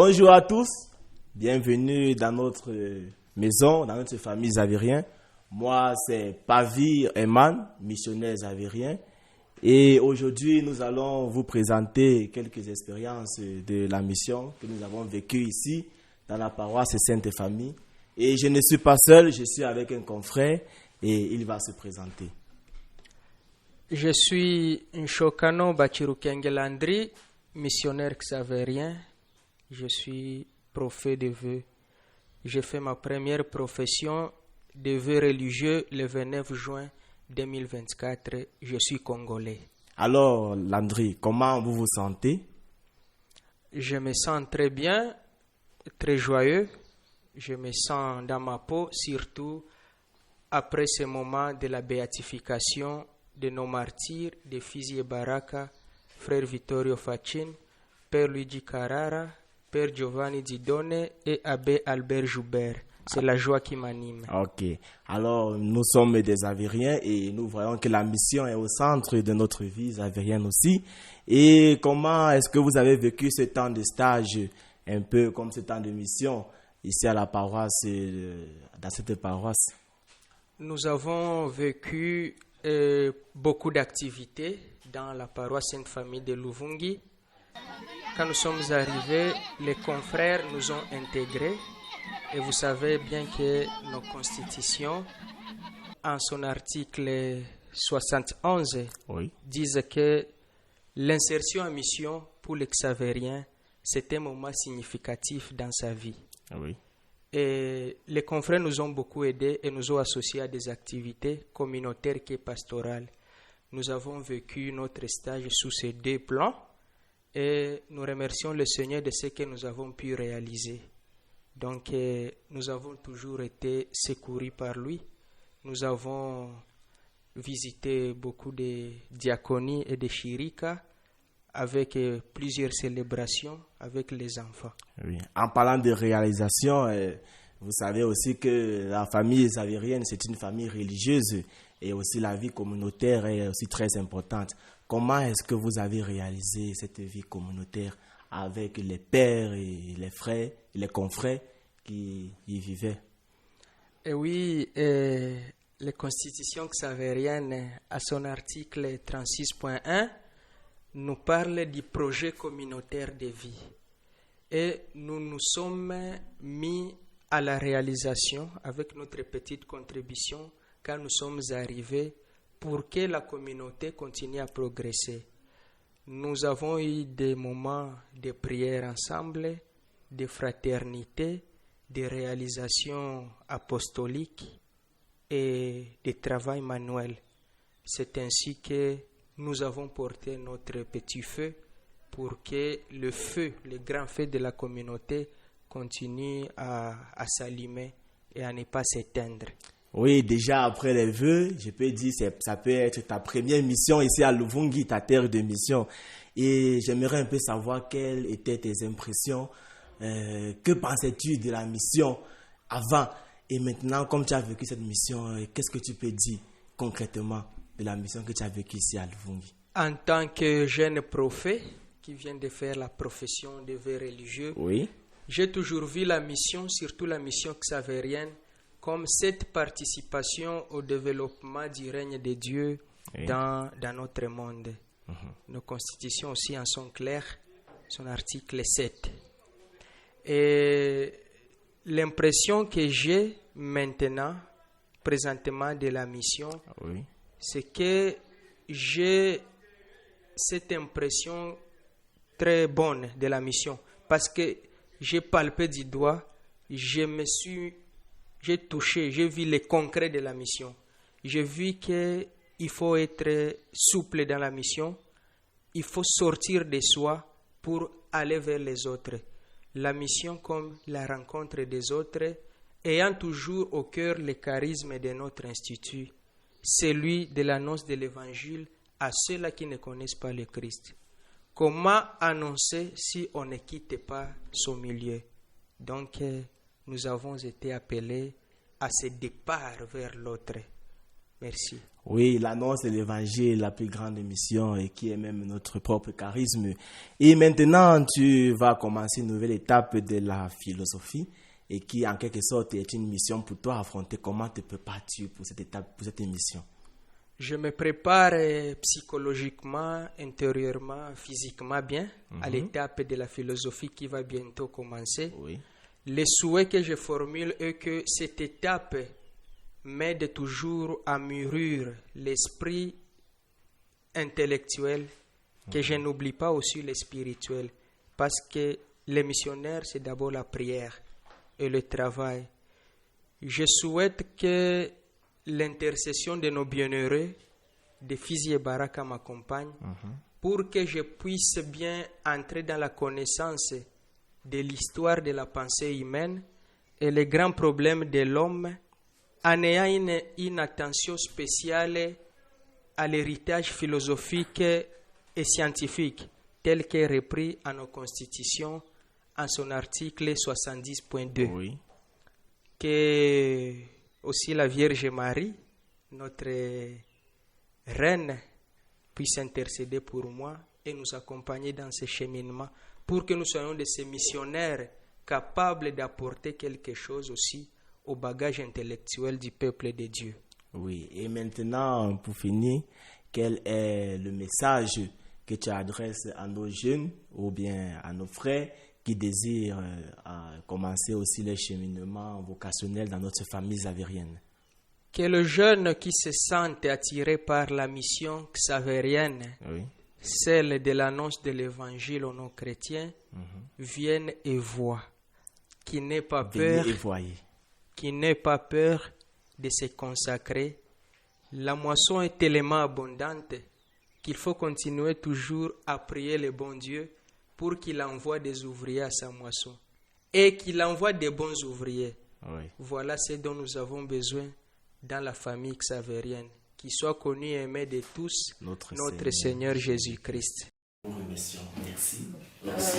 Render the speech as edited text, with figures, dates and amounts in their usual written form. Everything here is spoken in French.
Bonjour à tous, bienvenue dans notre maison, dans notre famille Xavérien. Moi, c'est Pavi Eman, missionnaire xavérien. Et aujourd'hui, nous allons vous présenter quelques expériences de la mission que nous avons vécues ici, dans la paroisse Sainte-Famille. Et je ne suis pas seul, je suis avec un confrère et il va se présenter. Je suis Nshokano Bachirukengelandri, missionnaire xavérien. Je suis prophète de vœux. J'ai fait ma première profession de vœux religieux le 29 juin 2024. Je suis congolais. Alors, Landry, comment vous vous sentez? Je me sens très bien, très joyeux. Je me sens dans ma peau, surtout après ce moment de la béatification de nos martyrs, de Fizi et Baraka, frère Vittorio Fachin, père Luigi Carrara, père Giovanni Zidone et abbé Albert Joubert. C'est la joie qui m'anime. Ok. Alors, nous sommes des Xavériens et nous voyons que la mission est au centre de notre vie xavérienne aussi. Et comment est-ce que vous avez vécu ce temps de stage, un peu comme ce temps de mission, ici à la paroisse, dans cette paroisse? Nous avons vécu beaucoup d'activités dans la paroisse Sainte-Famille de Luvungi. Quand nous sommes arrivés, les confrères nous ont intégrés. Et vous savez bien que nos constitutions, en son article 71, disent que l'insertion en mission pour les Xavériens, c'est un moment significatif dans sa vie. Oui. Et les confrères nous ont beaucoup aidés et nous ont associés à des activités communautaires et pastorales. Nous avons vécu notre stage sous ces deux plans et nous remercions le Seigneur de ce que nous avons pu réaliser. Donc, nous avons toujours été secourus par lui. Nous avons visité beaucoup de diaconies et de chirikas avec plusieurs célébrations avec les enfants. Oui. En parlant de réalisation, vous savez aussi que la famille xavérienne, c'est une famille religieuse et aussi la vie communautaire est aussi très importante. Comment est-ce que vous avez réalisé cette vie communautaire avec les pères et les frères, les confrères qui y vivaient? Et oui, la Constitution xavérienne, à son article 36.1, nous parle du projet communautaire de vie. Et nous nous sommes mis à la réalisation avec notre petite contribution quand nous sommes arrivés pour que la communauté continue à progresser. Nous avons eu des moments de prière ensemble, de fraternité, de réalisations apostoliques et de travail manuel. C'est ainsi que nous avons porté notre petit feu pour que le feu, le grand feu de la communauté continue à s'allumer et à ne pas s'éteindre. Oui, déjà après les vœux, je peux dire que ça peut être ta première mission ici à Luvungi, ta terre de mission. Et j'aimerais un peu savoir quelles étaient tes impressions. Que pensais-tu de la mission avant et maintenant, comme tu as vécu cette mission, qu'est-ce que tu peux dire concrètement de la mission que tu as vécue ici à Luvungi? En tant que jeune prophète qui vient de faire la profession de vœux religieux, oui, j'ai toujours vu la mission, surtout la mission xavérienne, comme cette participation au développement du règne de Dieu dans notre monde. Nos constitutions aussi en sont claires, son article 7. Et l'impression que j'ai maintenant, présentement de la mission, c'est que j'ai cette impression très bonne de la mission parce que j'ai palpé du doigt, j'ai touché, j'ai vu le concret de la mission. J'ai vu qu'il faut être souple dans la mission, il faut sortir de soi pour aller vers les autres. La mission comme la rencontre des autres, ayant toujours au cœur le charisme de notre institut, celui de l'annonce de l'évangile à ceux-là qui ne connaissent pas le Christ. Comment annoncer si on ne quitte pas son milieu? Donc, nous avons été appelés à ce départ vers l'autre. Merci. Oui, l'annonce de l'évangile, la plus grande mission et qui est même notre propre charisme. Et maintenant, tu vas commencer une nouvelle étape de la philosophie et qui, en quelque sorte, est une mission pour toi à affronter. Comment te prépares-tu pour cette étape, pour cette mission? Je me prépare psychologiquement, intérieurement, physiquement bien à l'étape de la philosophie qui va bientôt commencer. Oui. Le souhait que je formule est que cette étape m'aide toujours à mûrir l'esprit intellectuel, que je n'oublie pas aussi le spirituel, parce que les missionnaires, c'est d'abord la prière et le travail. Je souhaite que l'intercession de nos bienheureux, de Fizi et Baraka, m'accompagne pour que je puisse bien entrer dans la connaissance de l'histoire de la pensée humaine et les grands problèmes de l'homme en ayant une attention spéciale à l'héritage philosophique et scientifique tel qu'est repris à nos constitutions en son article 70.2. Oui. Que aussi la Vierge Marie, notre reine, puisse intercéder pour moi et nous accompagner dans ce cheminement pour que nous soyons de ces missionnaires capables d'apporter quelque chose aussi au bagage intellectuel du peuple de Dieu. Oui, et maintenant, pour finir, quel est le message que tu adresses à nos jeunes ou bien à nos frères qui désirent commencer aussi le cheminement vocationnel dans notre famille xavérienne? Que le jeune qui se sente attiré par la mission xavérienne, celle de l'annonce de l'évangile aux non-chrétiens, vienne et voie, qui n'ait pas peur, qui n'ait pas peur de se consacrer. La moisson est tellement abondante qu'il faut continuer toujours à prier le bon Dieu pour qu'il envoie des ouvriers à sa moisson et qu'il envoie des bons ouvriers. Oui. Voilà ce dont nous avons besoin dans la famille xavérienne, qui soit connu et aimé de tous, notre Seigneur Jésus-Christ. Merci. Merci.